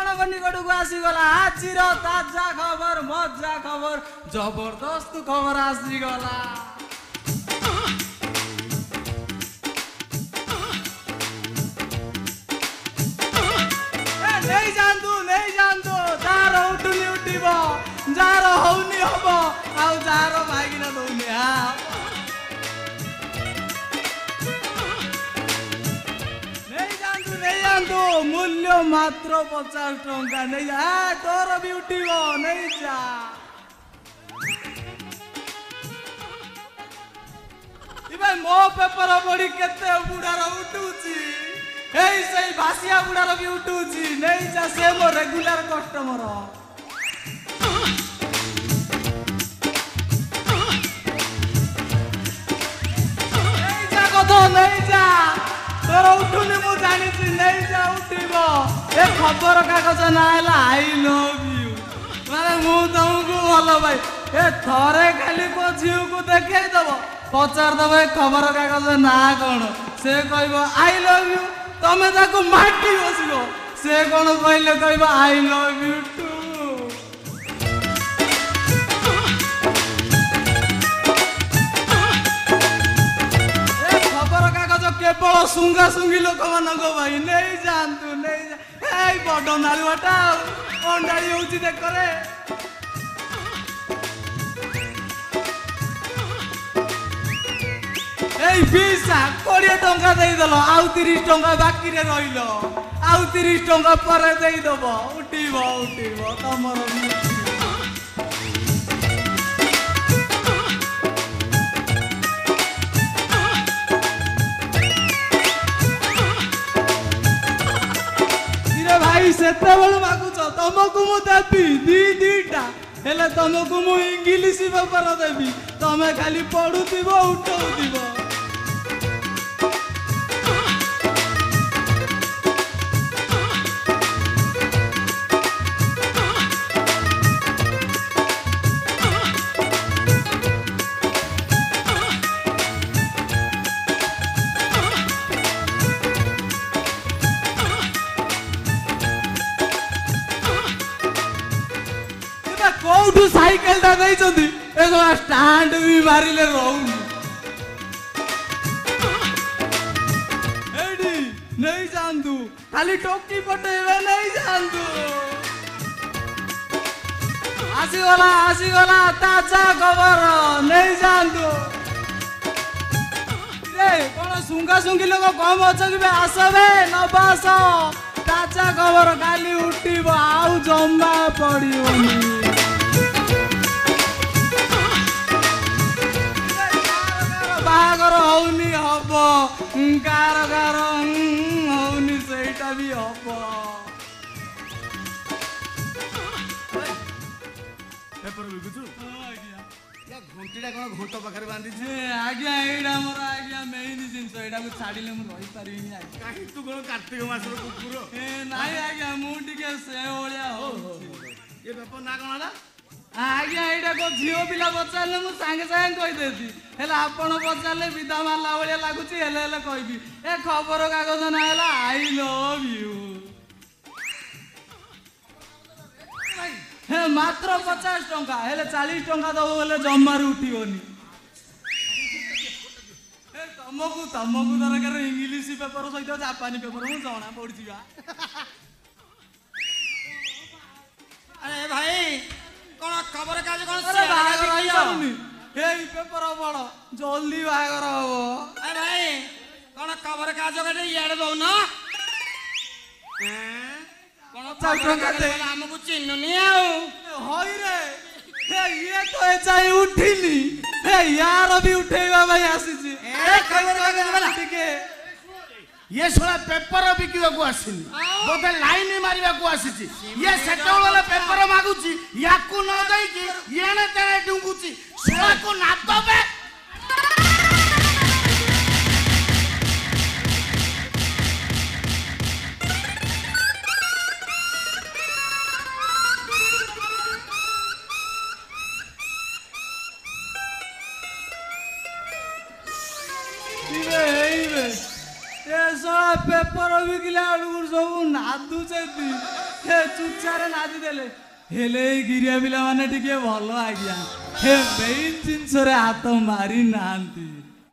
ଆପଣଙ୍କ ନିକଟକୁ ଆସିଗଲା ଆଜିର ତାଜା ଖବର ମଜା ଖବର ଜବରଦସ୍ତ ଖବର ଆସିଗଲା। ନେଇଯାଆନ୍ତୁ ଯାହାର ଉଠୁନି ଉଠିବ ଯାହାର ହଉନି ହବ ଆଉ ଯାହାର ମାଗିନା ଦଉନି ନେଇଯାଆନ୍ତୁ ମୂଲ୍ୟ ମାତ୍ର 50 ଟଙ୍କା ନେଇଯା ତୋର ବି ଉଠିବ ନେଇଯା। ଏବେ ମୋ ପେପର ପଢି କେତେ ବୁଢାର ଉଠୁଛି ଏଇ ସେଇ ଭାସିଆ ବୁଢାର ବି ଉଠୁଛି ନେଇଯା ସେ ମୋ ରେଗୁଲାର କଷ୍ଟମର। ନେଇଯା କଥା ନେଇଯା ତୋର ଉଠୁନି ମୁଁ ଜାଣିଛି ନେଇଯା ଉଠିବ। ଏ ଖବର କାଗଜ ନାଁ ହେଲା ଆଇ ଲଭ୍ ୟୁ ମାନେ ମୁଁ ତମକୁ ଭଲ ପାଇ ଏ ଥରେ ଖାଲି ମୋ ଝିଅକୁ ଦେଖେଇ ଦବ ପଚାରିଦବ ଏ ଖବର କାଗଜ ନାଁ କଣ ସେ କହିବ ଆଇ ଲଭ୍ ୟୁ ତମେ ତାକୁ ମାଟି ବସିବ ସେ କଣ କହିଲେ କହିବ ଆଇ ଲଭ୍ ୟୁ ଟୁ। ଏ ଖବର କାଗଜ କେବଳ ସୁଙ୍ଗା ସୁଙ୍ଗି ଲୋକମାନଙ୍କ ପାଇଁ ନେଇଯାଆନ୍ତୁ ନେଇଯା ଏଇ ବଡ ନାଳୁଆଟା ଆଉ ଅଣ୍ଡାଳି ହଉଛି ଦେଖରେ। এই ভিসা 20 টଙ୍କା ଦେଇଦେଲ ଆଉ 30 ଟଙ୍କା ବାକିରେ ରହିଲ ଆଉ 30 ଟଙ୍କା ପରେ ଦେଇଦବ ଉଠିବ ତମର ଇରେ ଭାଇ ସେତେବେଳେ ମାଗୁଛ ତମକୁ ମୁଁ ଦେବି ଦିଟା ହେଲେ ତମକୁ ମୁଁ ଇଂଲିଶ ପେପର ଦେବି ତମେ ଖାଲି ପଢୁଥିବ ଉଠଉଥିବ। କୋଉଠୁ ସାଇକେଲ ଟା ଦେଇଛନ୍ତି ଏ ଷ୍ଟାଣ୍ଡ ବି ମାରିଲେ ରହୁନି ଏଇଠି ନେଇଯାଆନ୍ତୁ ଖାଲି ଟୋକି ପଟେଇବେ ନେଇଯାଆନ୍ତୁ। ଆସିଗଲା ତାଜା ଖବର ନେଇଯାଆନ୍ତୁ। କଣ ସୁଙ୍ଗା ସୁଙ୍ଗି ଲୋକ କମ ଅଛନ୍ତି ଆସବେ ନବା ଆସ ତାଜା ଖବର କାଲି ଉଠିବ ଆଉ ଜମା ପଡିବନି। ବାହାଘର ହଉନି ହବ କାର ହଉନି ସେଇଟା ବି ହବ। ଘଣ୍ଟିଟା କଣ ଘଣ୍ଟ ପାଖରେ ବାନ୍ଧିଛି ଆଜ୍ଞା ଏଇଟା ମୋର ଆଜ୍ଞା ମେନ୍ ଜିନିଷ ଏଇଟାକୁ ଛାଡ଼ିଲେ ମୁଁ ରହିପାରିବିନି ଆଜ୍ଞା। କାହିଁ ତୁ କଣ କାର୍ତ୍ତିକ ମାସର କୁକୁର ନାଇଁ ଆଜ୍ଞା ମୁଁ ଟିକେ ସେ ଭଳିଆ ହଉଛି। ଏ ବେପାର ନା କଣ ହେଲା ଆଜ୍ଞା ଏଇଟା କୋଉ ଝିଅ ପିଲା ପଚାରିଲେ ମୁଁ ସାଙ୍ଗେ ସାଙ୍ଗେ କହିଦେବି ହେଲେ ଆପଣ ପଚାରିଲେ ବିଧା ମାରିଲା ଭଳିଆ ଲାଗୁଛି ହେଲେ କହିବି ଏ ଖବର କାଗଜ ନା ହେଲା ଆଇ ଲଭ୍ ୟୁ ମାତ୍ର 50 ଟଙ୍କା ହେଲେ 40 ଟଙ୍କା ଦବ ହେଲେ ଜମାରୁ ଉଠିବନି। ତମକୁ ଦରକାର ଇଂଲିଶ ପେପର ସହିତ ଜାପାନୀ ପେପର ମୁଁ ଜଣା ପଡୁଛି ବା। ଆରେ ଭାଇ କଣ ଖବର କାଗଜ କଣ ବାହାଘର ହେଇଯାଉନି ଏଇ ପେପର ବଡ ଜଲ୍ଦି ବାହାଘର ହବ। ଆରେ ଭାଇ କଣ ଖବର କାଗଜ କାଟେ ଇଆଡେ ଦଉନ କଣ ଆମକୁ ଚିହ୍ନୁନି ଆଉ ହଇରେ ଇଏ ତ ଏଯାଏ ଉଠିନି ୟାର ବି ଉଠେଇବା ପାଇଁ ଆସିଛି ଟିକେ ये सोला पेपर बिकिବାକୁ ଆସିନି ବୋଧେ ଲାଇନ ମାରିବାକୁ ଆସିଛି ये ସେତେବେଳେ पेपर ମାଗୁଛି ୟାକୁ ନ ଦେଇକି ଏଣେ ତେଣେ ଡୁଙ୍ଗୁଛି ଶଳାକୁ ନାଦବେ। पेपर बिकला सब नादुचे हे ଚୁଚାରେ ନାଦି ଦେଲେ ହେଲେ ଏଇ ଗିରିଆ ପିଲାମାନେ ଟିକେ ଭଲ ଆଜ୍ଞା। हे मेन जिनसरे हाथ मारी नांती